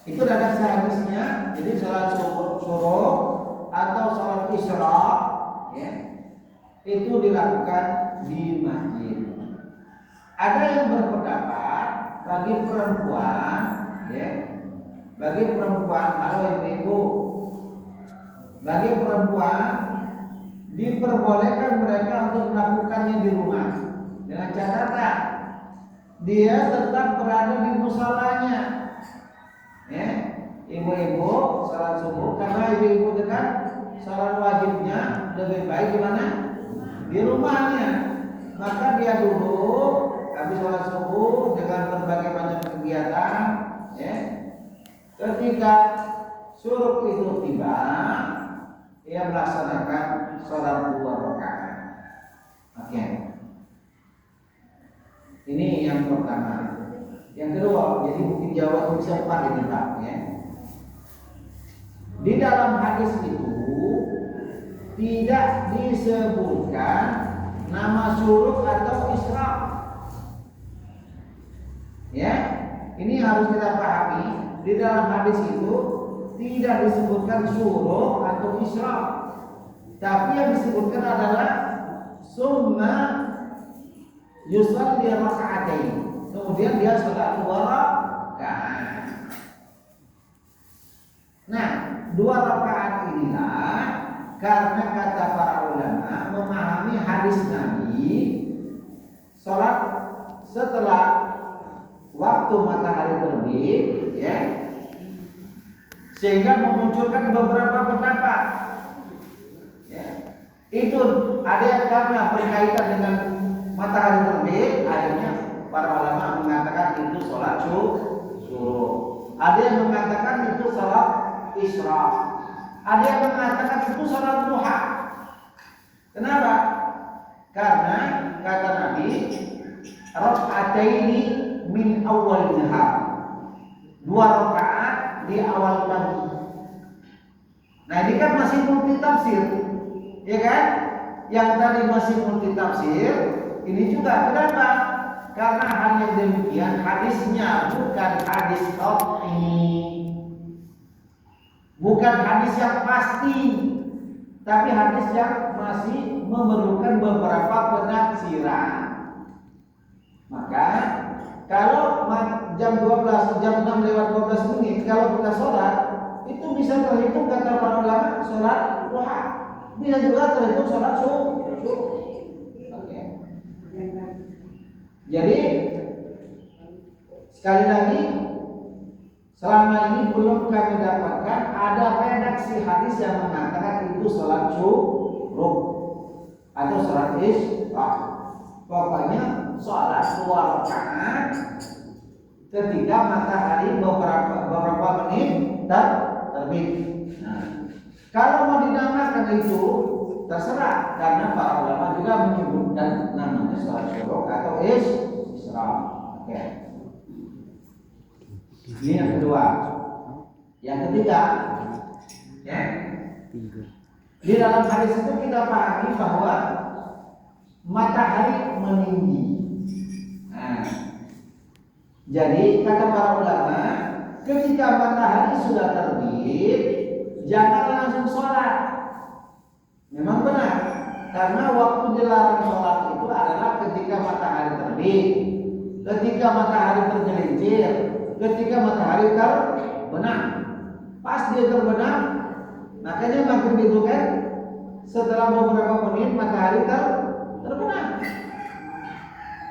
Itu redaksi hadisnya. Jadi salat suruh atau salat isyraq ya, itu dilakukan di masjid. Ada yang berpendapat bagi perempuan ya, bagi perempuan, kalau ibu-ibu, bagi perempuan diperbolehkan mereka untuk melakukannya di rumah dengan catatan dia tetap berada di musallanya. Ya, ibu-ibu salat subuh, karena ibu-ibu kan salat wajibnya lebih baik di mana? Di rumahnya. Maka dia dulu habis salat subuh dengan berbagai macam kegiatan, ya. Ketika syuruk itu tiba, ia melaksanakan salat 2 rakaat. Oke. Ini yang pertama. Yang kedua, jadi mungkin jawaban bisa 4 ini Pak ya. Di dalam hadis itu tidak disebutkan nama syuruk atau isyraq. Ya, ini harus kita pahami. Di dalam hadis itu tidak disebutkan syuruk atau isyraq, tapi yang disebutkan adalah summa yusalli raka'atain. Kemudian dia salat 2 rakaat. Nah, 2 rakaat inilah karena kata para ulama memahami hadis Nabi salat setelah waktu matahari terbit ya, sehingga memunculkan beberapa pendapat ya. Itu ada yang karena berkaitan dengan matahari terbit, akhirnya para ulama mengatakan itu sholat suruh. Ada yang mengatakan itu sholat isyraq. Ada yang mengatakan itu sholat duha. Kenapa? Karena kata Nabi, raka'ataini min awal nahar. 2 rakaat di awal pagi. Nah, ini kan masih multi tafsir, ya kan? Yang tadi masih multi tafsir, ini juga kenapa? Karena hanya demikian hadisnya bukan hadis qat'i, bukan hadis yang pasti, tapi hadis yang masih memerlukan beberapa penafsiran. Maka kalau jam 12, jam 6 lewat 12 menit kalau kita sholat, itu bisa terhitung kata para ulama sholat duha, bisa juga terhitung sholat subuh. Jadi sekali lagi, selama ini belum kami dapatkan ada redaksi hadis yang mengatakan itu sholat subuh atau sholat isyraq. Pokoknya sholat 2 rakaat ketika matahari beberapa menit terbit. Nah, kalau mau dinamakan itu terserah, karena para ulama juga menyebutkan namanya sholat syuruk atau isyraq. Oke. Ini yang kedua. Yang ketiga, ya. Di dalam hadis itu kita pahami bahwa matahari meninggi. Nah, jadi kata para ulama, ketika matahari sudah terbit, jangan langsung sholat. Memang benar, karena waktu dilarang sholat itu adalah ketika matahari terbit, ketika matahari tergelincir, ketika matahari terbenam. Pas dia terbenam, makanya maghrib itu kan setelah beberapa menit matahari terbenam.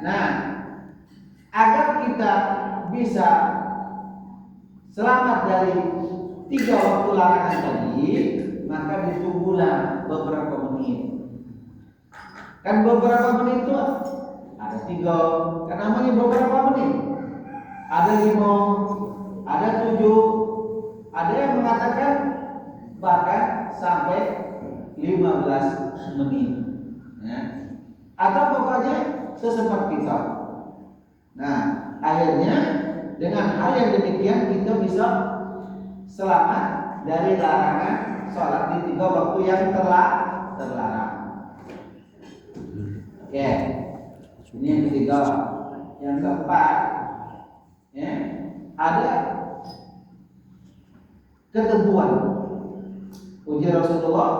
Nah, agar kita bisa selamat dari 3 waktu larangan tadi, maka ditunggulah beberapa menit. Kan beberapa menit itu ada 3, kan namanya beberapa menit. Ada 5, ada 7, ada yang mengatakan bahkan sampai 15 menit. Ya. Atau pokoknya sesempat kita. Nah, akhirnya dengan hal yang demikian kita bisa selamat dari larangan sholat di 3 waktu yang terlarang. Oke, ini yang ketiga. Yang keempat, ya, ada ketentuan. Uji Rasulullah,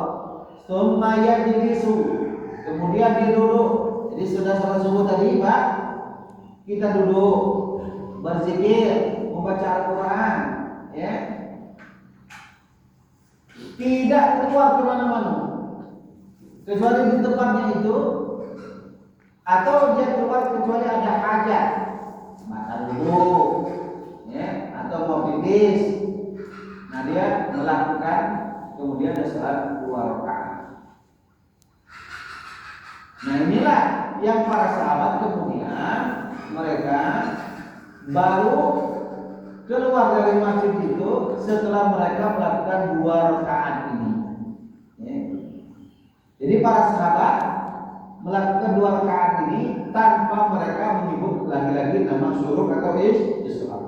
summa yajlisu, kemudian dia duduk. Jadi sudah salat subuh tadi, Pak, kita duduk berzikir, membaca Al-Quran, ya. Tidak keluar kemana-mana, kecuali di tempatnya itu, atau dia keluar kecuali ada hajat, makan dulu, ya, atau mau pipis. Nah dia melakukan, kemudian ada salat 2 rakaat. Nah inilah yang para sahabat kemudian mereka baru keluar dari masjid itu setelah mereka melakukan 2 rakaat ini. Ya. Jadi para sahabat melakukan 2 rakaat ini tanpa mereka menyebut lagi-lagi nama syuruk atau isra.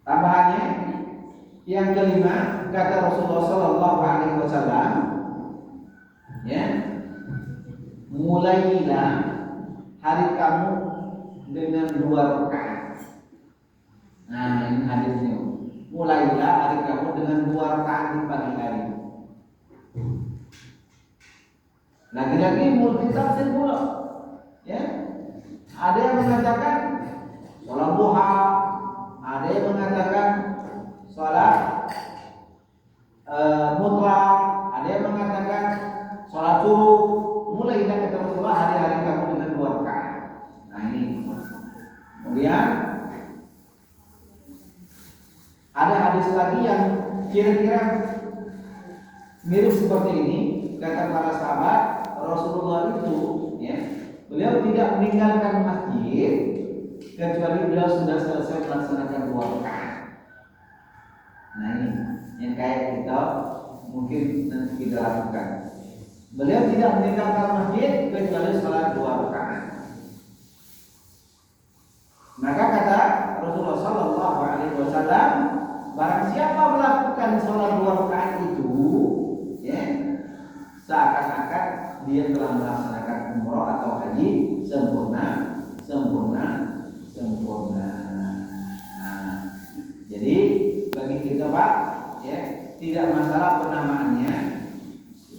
Tambahannya yang kelima, kata Rasulullah Sallallahu Alaihi Wasallam, ya, mulailah hari kamu dengan 2 rakaat. Nah ini hadisnya. Mulailah hari kamu dengan 2 rakaat di pagi hari. Lagi-lagi multi tafsir pula, ya. Ada yang mengatakan sholat duha, ada yang mengatakan sholat mutlak, ada yang mengatakan sholat subuh. Mulailah kata Rasulullah hari-hari kamu dengan 2 rakaat. Nah ini. Kemudian ada hadis lagi yang kira-kira mirip seperti ini. Kata para sahabat, Rasulullah itu, ya, beliau tidak meninggalkan masjid kecuali beliau sudah selesai melaksanakan 2 rakaat. Nah ini yang kayak kita mungkin nanti kita lakukan. Beliau tidak meninggalkan masjid kecuali salat 2 rakaat. Maka kata Rasulullah Sallallahu Alaihi Wasallam, barang siapa melakukan salat 2 rakaat itu, ya, seakan-akan dia telah melaksanakan umroh atau haji sempurna. Nah, jadi bagi kita Pak, ya, tidak masalah penamaannya.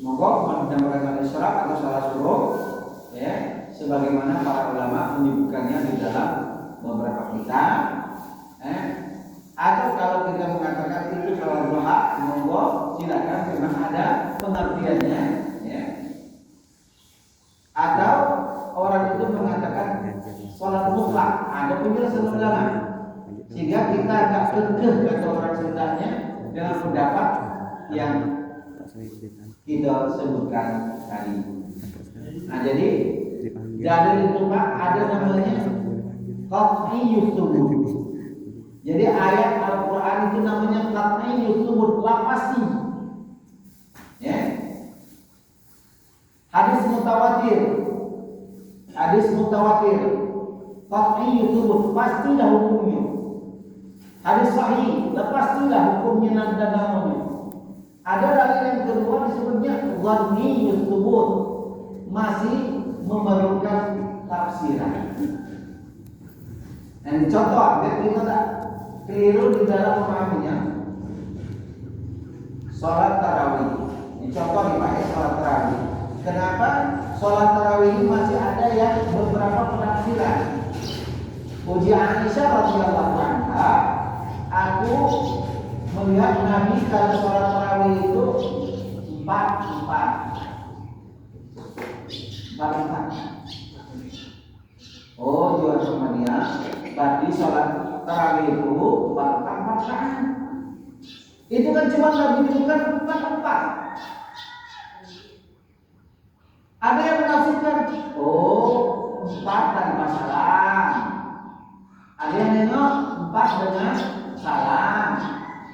Monggo menamakan isyraq atau salat subuh, ya, sebagaimana para ulama menyebutkannya di dalam beberapa kitab. Atau kalau kita mengatakan itu salat duha, monggo silakan, memang ada pengertiannya, ya. Atau orang itu mengatakan salat mutlak, ada penjelasan ulama, sehingga kita agak kekeh kata orang Sundanya dengan pendapat yang kita sebutkan tadi. Nah jadi dalil itu Pak ada namanya qat'iyyus subut. Jadi ayat Al-Quran itu namanya qat'iyyus subut, pasti. Ya. Hadis mutawatir, qat'iyyus subut, pastilah hukumnya. Hadis sahih, pastilah hukumnya dan namanya. Ada dalil yang kedua disebutnya dhanniyyus subut, masih memerlukan tafsiran. Dan contoh, biar kita tak keliru di dalam memahaminya. Sholat tarawih. Ini contoh nih Pak, sholat tarawih. Kenapa sholat tarawih ini masih ada yang beberapa penafsiran? Uji Aisyah radhiyallahu anha, aku melihat Nabi kalau sholat tarawih itu 4. Oh, jual sama dia. Berarti sholat tarawih itu 4 rakaat. Itu kan cuma Nabi bukan 4. Ada yang menafsirkan, oh 4 tanpa salam. Ada yang nengok 4 dengan salam.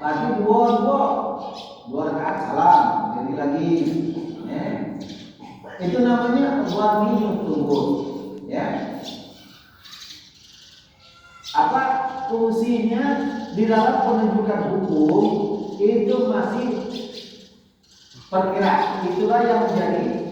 Berarti 2 rakaat salam. Jadi lagi, itu namanya dhanniyyus subut, ya. Apa fungsinya di dalam penunjukan hukum itu masih perkiraan. Itulah yang menjadi